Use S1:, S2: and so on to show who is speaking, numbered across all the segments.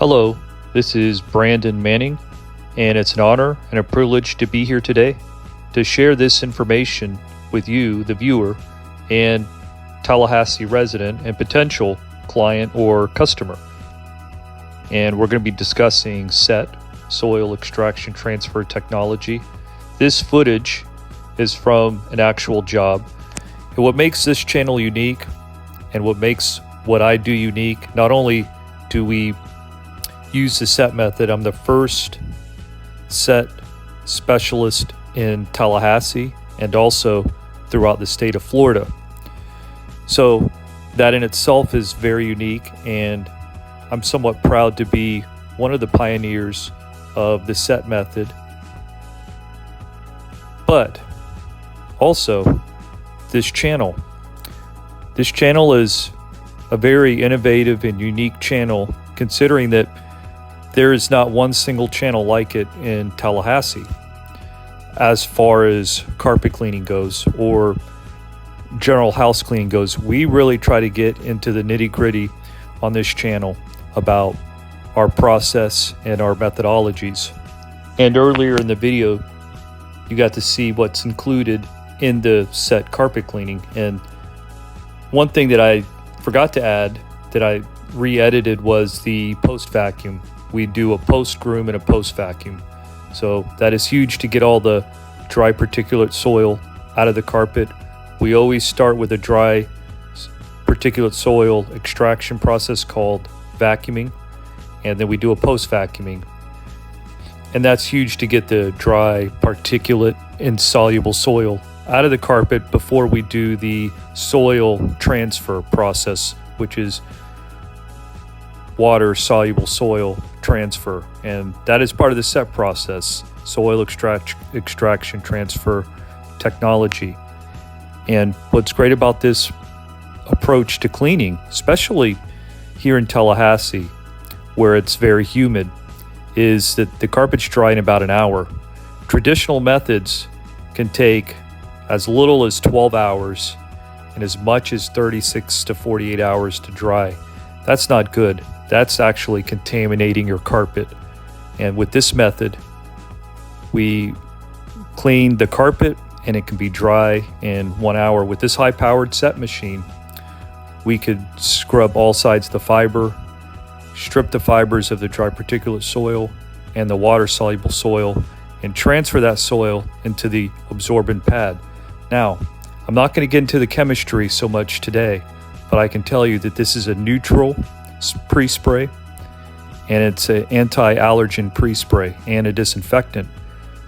S1: Hello, this is Brandon Manning, and it's an honor and a privilege to be here today to share this information with you, the viewer, and Tallahassee resident and potential client or customer. And we're going to be discussing SETT, soil extraction transfer technology. This footage is from an actual job. And what makes this channel unique and what makes what I do unique, not only do we use the SETT method, I'm the first SETT specialist in Tallahassee and also throughout the state of Florida. So that in itself is very unique, and I'm somewhat proud to be one of the pioneers of the SETT method. But also this channel is a very innovative and unique channel, considering that there is not one single channel like it in Tallahassee as far as carpet cleaning goes or general house cleaning goes. We really try to get into the nitty-gritty on this channel about our process and our methodologies. And earlier in the video, you got to see what's included in the SETT carpet cleaning. And one thing that I forgot to add that I re-edited was the post vacuum. We do a post groom and a post vacuum. So that is huge to get all the dry particulate soil out of the carpet. We always start with a dry particulate soil extraction process called vacuuming, and then we do a post vacuuming. And that's huge to get the dry particulate insoluble soil out of the carpet before we do the soil transfer process, which is water soluble soil transfer. And that is part of the SETT process, soil extraction transfer technology. And what's great about this approach to cleaning, especially here in Tallahassee where it's very humid, is that the carpet's dry in about an hour. Traditional methods can take as little as 12 hours and as much as 36 to 48 hours to dry. That's not good. That's actually contaminating your carpet. And with this method, we clean the carpet and it can be dry in 1 hour. With this high-powered SETT machine, we could scrub all sides of the fiber, strip the fibers of the dry particulate soil and the water-soluble soil, and transfer that soil into the absorbent pad. Now, I'm not going to get into the chemistry so much today, but I can tell you that this is a neutral pre-spray, and it's an anti-allergen pre-spray and a disinfectant.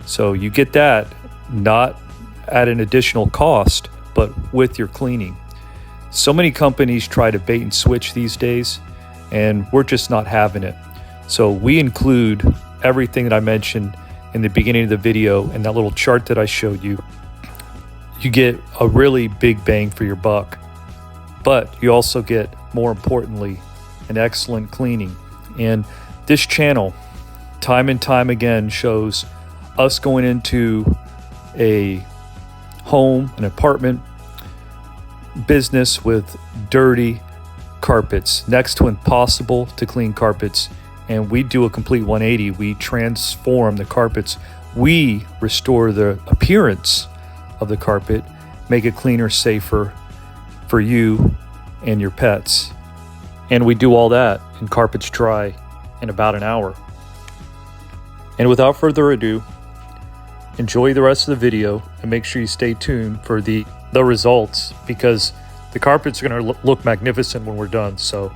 S1: So you get that not at an additional cost, but with your cleaning. So many companies try to bait and switch these days, and we're just not having it. So we include everything that I mentioned in the beginning of the video and that little chart that I showed you. You get a really big bang for your buck, but you also get, more importantly, an excellent cleaning. And this channel, time and time again, shows us going into a home, an apartment, business with dirty carpets, next to impossible to clean carpets, and we do a complete 180. We transform the carpets. We restore the appearance of the carpet, make it cleaner, safer for you and your pets. And we do all that and carpets dry in about an hour. And without further ado, enjoy the rest of the video and make sure you stay tuned for the results, because the carpets are going to look magnificent when we're done. So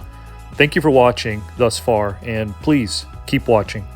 S1: thank you for watching thus far, and please keep watching.